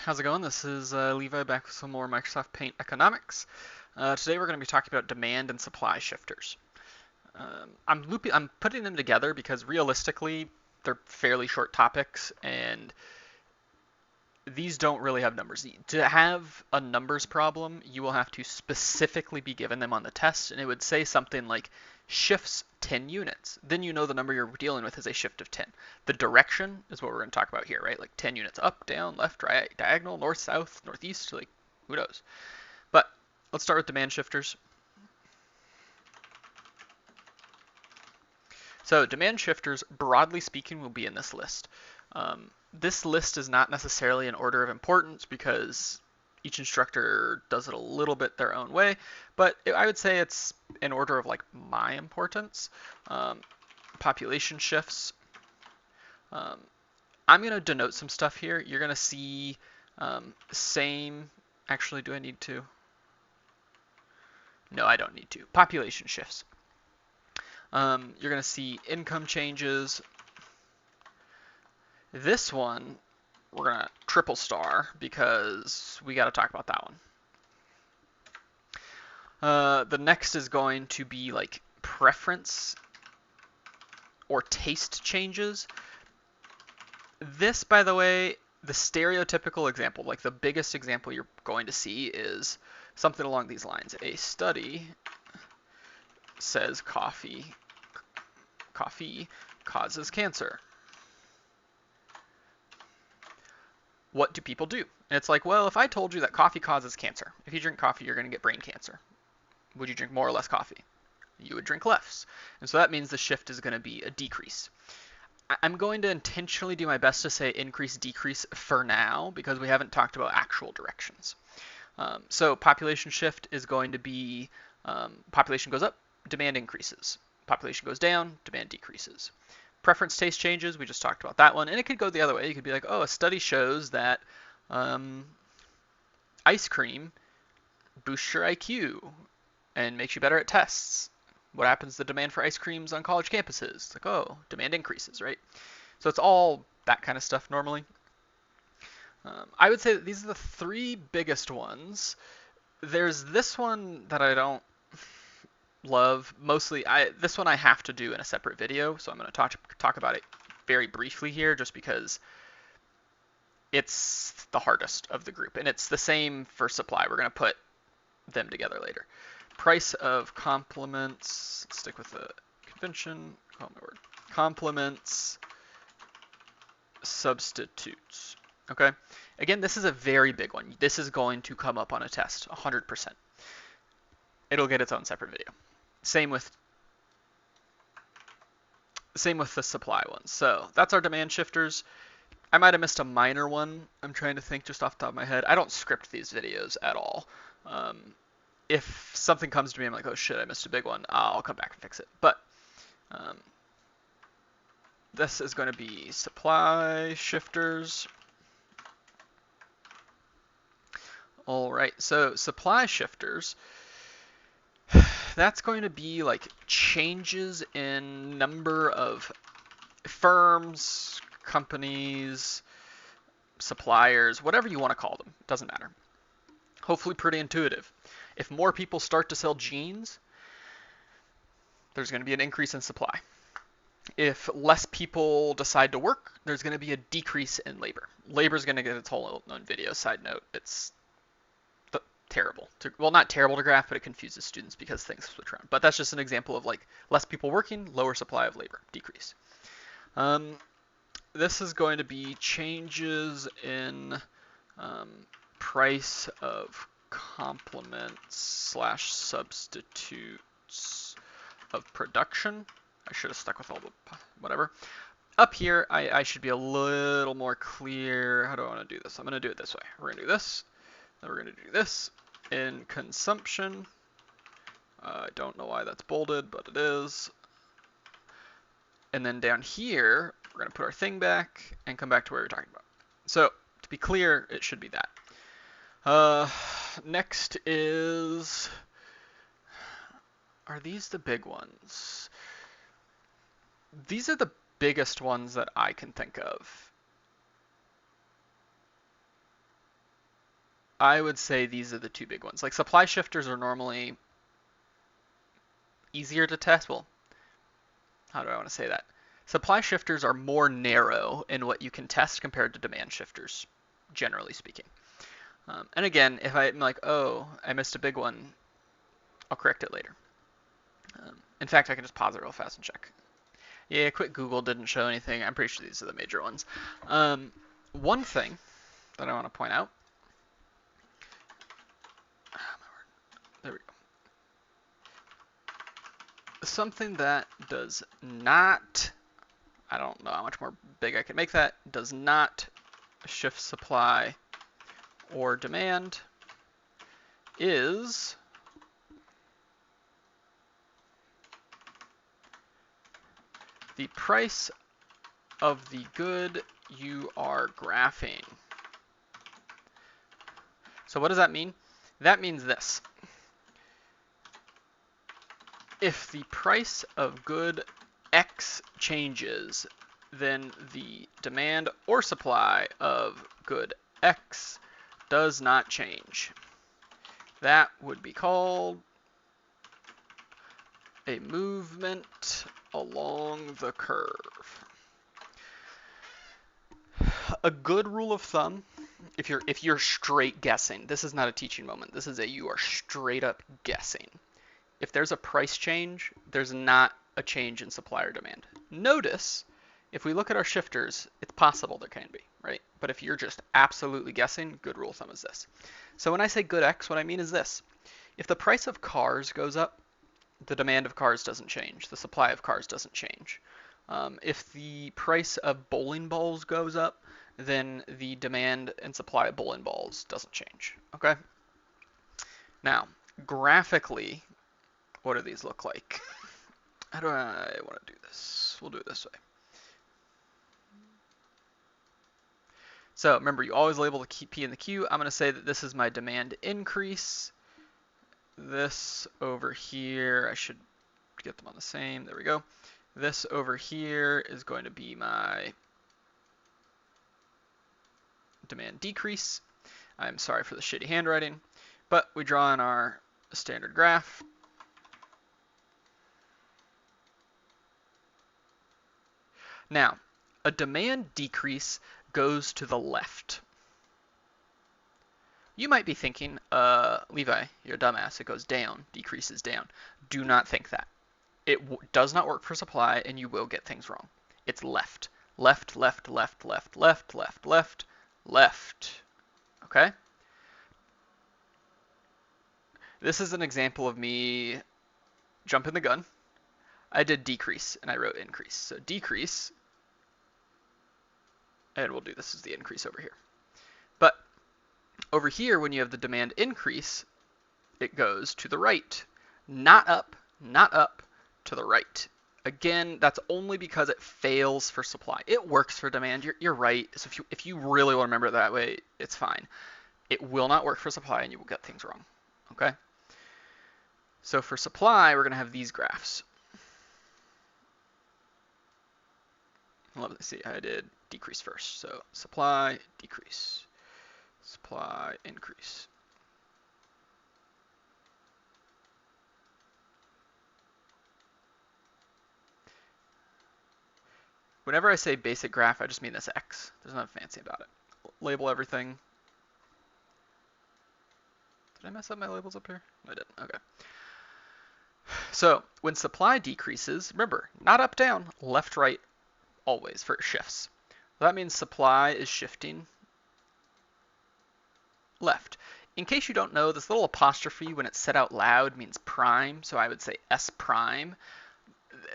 How's it going? This is Levi back with some more Microsoft Paint economics. Today we're going to be talking about demand and supply shifters. I'm putting them together because realistically they're fairly short topics and these don't really have numbers. To have a numbers problem, you will have to specifically be given them on the test, and it would say something like shifts 10 units. Then you know the number you're dealing with is a shift of 10. The direction is what we're going to talk about here, right? Like 10 units up, down, left, right, diagonal, north, south, northeast, like who knows. But let's start with demand shifters. So demand shifters, broadly speaking, will be in this list. This list is not necessarily in order of importance because each instructor does it a little bit their own way, but I would say it's in order of like my importance. Population shifts. I'm going to denote some stuff here. You're going to see same. Actually, do I need to? No, I don't need to. Population shifts. You're going to see income changes. This one, we're going to triple star because we got to talk about that one. The next is going to be like preference or taste changes. This, by the way, the stereotypical example, like the biggest example you're going to see is something along these lines. A study says coffee causes cancer. What do people do? And it's like, well, if I told you that coffee causes cancer, if you drink coffee, you're going to get brain cancer. Would you drink more or less coffee? You would drink less. And so that means the shift is going to be a decrease. I'm going to intentionally do my best to say increase, decrease for now because we haven't talked about actual directions. So population shift is going to be population goes up, demand increases. Population goes down, demand decreases. Preference taste changes, we just talked about that one. And it could go the other way. You could be like, oh, a study shows that ice cream boosts your IQ and makes you better at tests. What happens to the demand for ice creams on college campuses? It's like, oh, demand increases, right? So it's all that kind of stuff normally. I would say that these are the three biggest ones. There's this one that I don't love. Mostly, this one I have to do in a separate video, so I'm going to talk about it very briefly here just because it's the hardest of the group. And it's the same for supply. We're going to put them together later. Price of complements, let's stick with the convention, oh my word, complements, substitutes, okay? Again, this is a very big one. This is going to come up on a test, 100%. It'll get its own separate video. Same with the supply ones. So that's our demand shifters. I might have missed a minor one. I'm trying to think just off the top of my head. I don't script these videos at all. If something comes to me, I'm like, oh shit, I missed a big one. I'll come back and fix it. But this is going to be supply shifters. All right, so supply shifters, that's going to be like changes in number of firms, companies, suppliers, whatever you want to call them. Doesn't matter. Hopefully pretty intuitive. If more people start to sell jeans, there's going to be an increase in supply. If less people decide to work, there's going to be a decrease in labor. Labor is going to get its whole own video. Side note, it's terrible. Well, not terrible to graph, but it confuses students because things switch around. But that's just an example of like less people working, lower supply of labor, decrease. This is going to be changes in price of complements / substitutes of production. I should have stuck with all the whatever. Up here, I should be a little more clear. How do I want to do this? I'm going to do it this way. We're going to do this. Then we're going to do this. In consumption, I don't know why that's bolded, but it is. And then down here, we're going to put our thing back and come back to where we were talking about. So to be clear, it should be that. Next is, are these the big ones? These are the biggest ones that I can think of. I would say these are the two big ones. Like supply shifters are normally easier to test. Well, how do I want to say that? Supply shifters are more narrow in what you can test compared to demand shifters, generally speaking. And again, if I'm like, oh, I missed a big one, I'll correct it later. In fact, I can just pause it real fast and check. Yeah, quick Google didn't show anything. I'm pretty sure these are the major ones. One thing that I want to point out. There we go. Something that does not, I don't know how much more big I can make that, does not shift supply or demand is the price of the good you are graphing. So what does that mean? That means this. If the price of good X changes, then the demand or supply of good X does not change. That would be called a movement along the curve. A good rule of thumb, if you're straight guessing, this is not a teaching moment. This is you are straight up guessing. If there's a price change, there's not a change in supply or demand. Notice, if we look at our shifters, it's possible there can be, right? But if you're just absolutely guessing, good rule of thumb is this. So when I say good X, what I mean is this. If the price of cars goes up, the demand of cars doesn't change. The supply of cars doesn't change. If the price of bowling balls goes up, then the demand and supply of bowling balls doesn't change, okay? Now, graphically, what do these look like? How do I want to do this? We'll do it this way. So remember, you always label the P in the Q. I'm going to say that this is my demand increase. This over here, I should get them on the same. There we go. This over here is going to be my demand decrease. I'm sorry for the shitty handwriting, but we draw in our standard graph. Now, a demand decrease goes to the left. You might be thinking, Levi, you're a dumbass, it goes down, decreases down. Do not think that. It does not work for supply, and you will get things wrong. It's left. Left, left, left, left, left, left, left, left. Okay? This is an example of me jumping the gun. I did decrease, and I wrote increase. So decrease, and we'll do this as the increase over here. But over here, when you have the demand increase, it goes to the right. Not up, not up, to the right. Again, that's only because it fails for supply. It works for demand, you're right. So if you really want to remember it that way, it's fine. It will not work for supply, and you will get things wrong, okay? So for supply, we're going to have these graphs. Let me see, I did decrease first. So supply, decrease, supply, increase. Whenever I say basic graph, I just mean this X. There's nothing fancy about it. Label everything. Did I mess up my labels up here? I didn't, okay. So when supply decreases, remember, not up, down, left, right, always for shifts. That means supply is shifting left. In case you don't know, this little apostrophe when it's said out loud means prime, so I would say S prime.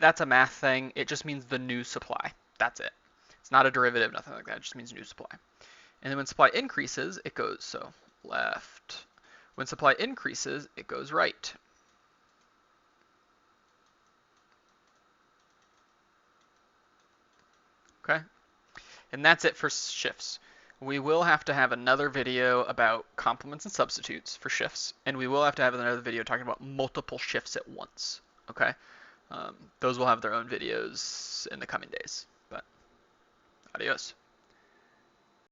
That's a math thing. It just means the new supply. That's it. It's not a derivative, nothing like that. It just means new supply. And then when supply increases, it goes so left. When supply increases, it goes right. Okay? And that's it for shifts. We will have to have another video about complements and substitutes for shifts, and we will have to have another video talking about multiple shifts at once. Okay? Those will have their own videos in the coming days. But adios.